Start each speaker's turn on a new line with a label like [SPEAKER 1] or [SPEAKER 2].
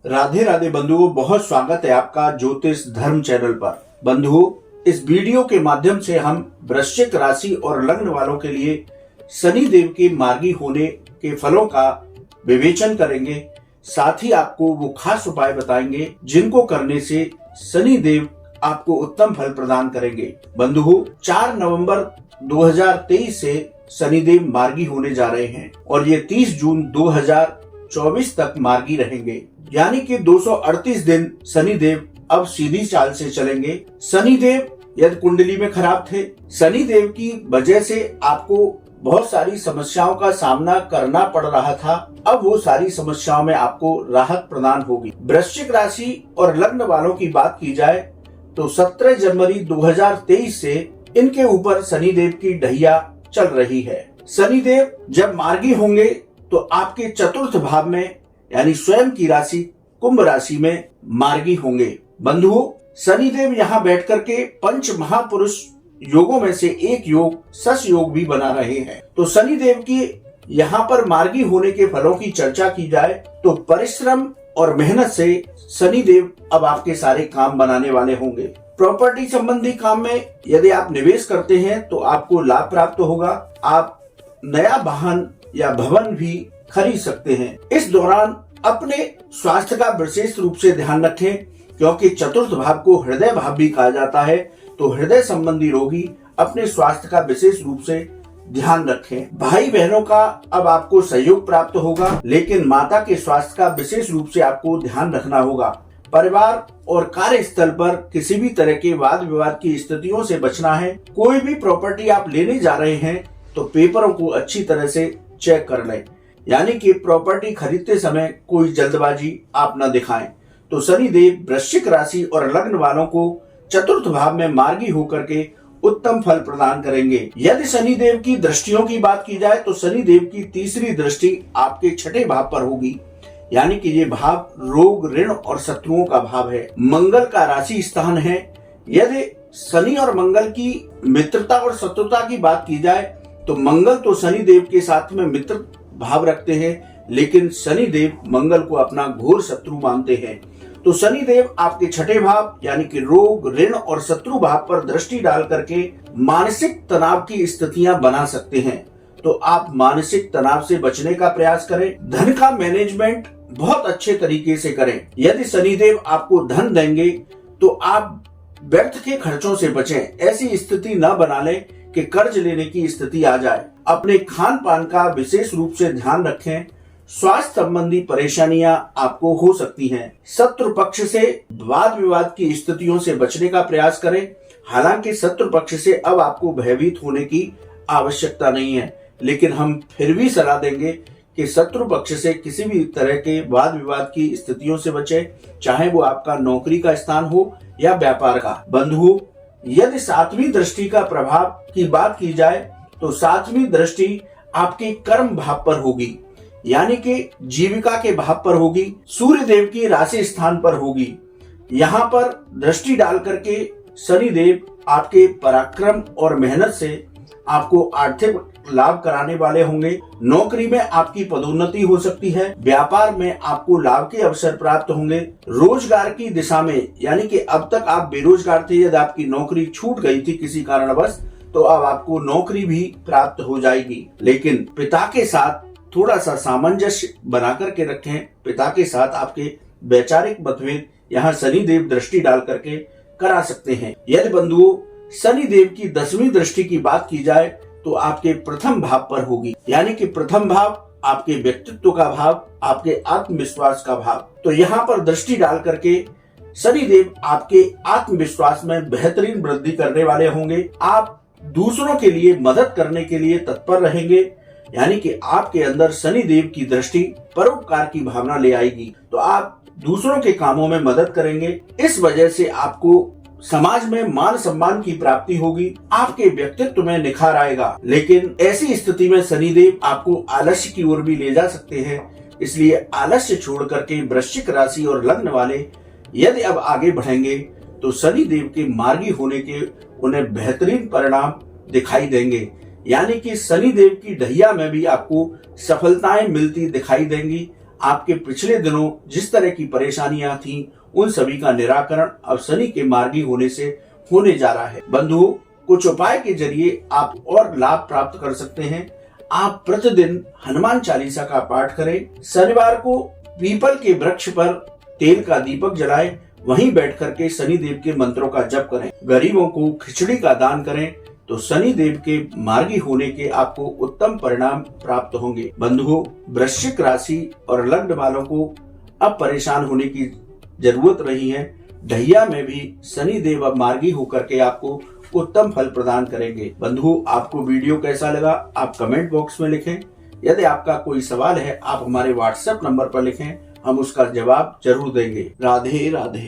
[SPEAKER 1] राधे राधे बंधुओं, बहुत स्वागत है आपका ज्योतिष धर्म चैनल पर। बंधुओं, इस वीडियो के माध्यम से हम वृश्चिक राशि और लग्न वालों के लिए शनि देव के मार्गी होने के फलों का विवेचन करेंगे। साथ ही आपको वो खास उपाय बताएंगे जिनको करने से शनि देव आपको उत्तम फल प्रदान करेंगे। बंधुओं, 4 नवंबर 2023 से शनि देव मार्गी होने जा रहे हैं और ये 30 जून 2024 तक मार्गी रहेंगे, यानी कि 238 दिन शनि देव अब सीधी चाल से चलेंगे। शनि देव यदि कुंडली में खराब थे, शनि देव की वजह से आपको बहुत सारी समस्याओं का सामना करना पड़ रहा था, अब वो सारी समस्याओं में आपको राहत प्रदान होगी। वृश्चिक राशि और लग्न वालों की बात की जाए तो 17 जनवरी 2023 से इनके ऊपर शनि देव की ढैया चल रही है। शनि देव जब मार्गी होंगे तो आपके चतुर्थ भाव में यानी स्वयं की राशि कुंभ राशि में मार्गी होंगे। बंधुओं, शनि देव यहाँ बैठ करके पंच महापुरुष योगों में से एक योग सस योग भी बना रहे हैं। तो शनि देव की यहाँ पर मार्गी होने के फलों की चर्चा की जाए तो परिश्रम और मेहनत से शनि देव अब आपके सारे काम बनाने वाले होंगे। प्रॉपर्टी संबंधी काम में यदि आप निवेश करते हैं तो आपको लाभ प्राप्त होगा। आप नया वाहन या भवन भी खरीद सकते हैं। इस दौरान अपने स्वास्थ्य का विशेष रूप से ध्यान रखें, क्योंकि चतुर्थ भाव को हृदय भाव भी कहा जाता है। तो हृदय संबंधी रोगी अपने स्वास्थ्य का विशेष रूप से ध्यान रखें। भाई बहनों का अब आपको सहयोग प्राप्त होगा, लेकिन माता के स्वास्थ्य का विशेष रूप से आपको ध्यान रखना होगा। परिवार और कार्यस्थल पर किसी भी तरह के वाद विवाद की स्थितियों से बचना है। कोई भी प्रॉपर्टी आप लेने जा रहे हैं तो पेपरों को अच्छी तरह से चेक कर लें, यानी कि प्रॉपर्टी खरीदते समय कोई जल्दबाजी आप न दिखाएं। तो शनि देव वृश्चिक राशि और लग्न वालों को चतुर्थ भाव में मार्गी होकर के उत्तम फल प्रदान करेंगे। यदि शनि देव की दृष्टियों की बात की जाए तो शनि देव की तीसरी दृष्टि आपके छठे भाव पर होगी, यानी कि ये भाव रोग, ऋण और शत्रुओं का भाव है। मंगल का राशि स्थान है। यदि शनि और मंगल की मित्रता और शत्रुता की बात की जाए तो मंगल तो शनि देव के साथ में मित्र भाव रखते हैं, लेकिन शनि देव मंगल को अपना घोर शत्रु मानते हैं। तो शनि देव आपके छठे भाव यानी कि रोग, ऋण और शत्रु भाव पर दृष्टि डाल करके मानसिक तनाव की स्थितियां बना सकते हैं। तो आप मानसिक तनाव से बचने का प्रयास करें। धन का मैनेजमेंट बहुत अच्छे तरीके से करें। यदि शनिदेव आपको धन देंगे तो आप व्यर्थ के खर्चों से बचें। ऐसी स्थिति न बना लें कि कर्ज लेने की स्थिति आ जाए। अपने खान पान का विशेष रूप से ध्यान रखें। स्वास्थ्य संबंधी परेशानियां आपको हो सकती हैं। शत्रु पक्ष से वाद विवाद की स्थितियों से बचने का प्रयास करें। हालांकि शत्रु पक्ष से अब आपको भयभीत होने की आवश्यकता नहीं है, लेकिन हम फिर भी सलाह देंगे कि शत्रु पक्ष से किसी भी तरह के वाद विवाद की स्थितियों से बचें, चाहे वो आपका नौकरी का स्थान हो या व्यापार का। बंधुओं, यदि सातवीं दृष्टि का प्रभाव की बात की जाए तो सातवीं दृष्टि आपके कर्म भाव पर होगी, यानी कि जीविका के भाव पर होगी। सूर्य देव की राशि स्थान पर होगी। यहाँ पर दृष्टि डाल करके शनि देव आपके पराक्रम और मेहनत से आपको आर्थिक लाभ कराने वाले होंगे। नौकरी में आपकी पदोन्नति हो सकती है। व्यापार में आपको लाभ के अवसर प्राप्त होंगे। रोजगार की दिशा में, यानी कि अब तक आप बेरोजगार थे, यदि आपकी नौकरी छूट गई थी किसी कारणवश, तो अब आपको नौकरी भी प्राप्त हो जाएगी। लेकिन पिता के साथ थोड़ा सा सामंजस्य बना करके रखें। पिता के साथ आपके वैचारिक मतभेद यहाँ शनि देव दृष्टि डाल करके करा सकते हैं। यदि बंधुओं शनि देव की 10वीं दृष्टि की बात की जाए तो आपके प्रथम भाव पर होगी, यानी कि प्रथम भाव आपके व्यक्तित्व का भाव, आपके आत्मविश्वास का भाव। तो यहाँ पर दृष्टि डाल करके शनि देव आपके आत्मविश्वास में बेहतरीन वृद्धि करने वाले होंगे। आप दूसरों के लिए मदद करने के लिए तत्पर रहेंगे, यानी कि आपके अंदर शनि देव की दृष्टि परोपकार की भावना ले आएगी। तो आप दूसरों के कामों में मदद करेंगे। इस वजह से आपको समाज में मान सम्मान की प्राप्ति होगी। आपके व्यक्तित्व में निखार आएगा। लेकिन ऐसी स्थिति में शनिदेव आपको आलस्य की ओर भी ले जा सकते हैं। इसलिए आलस्य छोड़ करके वृश्चिक राशि और लग्न वाले यदि अब आगे बढ़ेंगे तो शनिदेव के मार्गी होने के उन्हें बेहतरीन परिणाम दिखाई देंगे। यानी कि शनिदेव की ढैया में भी आपको सफलताएं मिलती दिखाई देंगी। आपके पिछले दिनों जिस तरह की परेशानियां थी उन सभी का निराकरण अब शनि के मार्गी होने से होने जा रहा है। बंधुओं, कुछ उपाय के जरिए आप और लाभ प्राप्त कर सकते हैं। आप प्रतिदिन हनुमान चालीसा का पाठ करें। शनिवार को पीपल के वृक्ष पर तेल का दीपक जलाएं। वहीं बैठ करके शनि देव के मंत्रों का जप करें। गरीबों को खिचड़ी का दान करें तो शनि देव के मार्गी होने के आपको उत्तम परिणाम प्राप्त होंगे। बंधुओं, वृश्चिक राशि और लग्न वालों को अब परेशान होने की जरूरत नहीं है। ढैया में भी शनि देव अब मार्गी होकर के आपको उत्तम फल प्रदान करेंगे। बंधुओं, आपको वीडियो कैसा लगा आप कमेंट बॉक्स में लिखें। यदि आपका कोई सवाल है आप हमारे व्हाट्सएप नंबर पर लिखें, हम उसका जवाब जरूर देंगे। राधे राधे।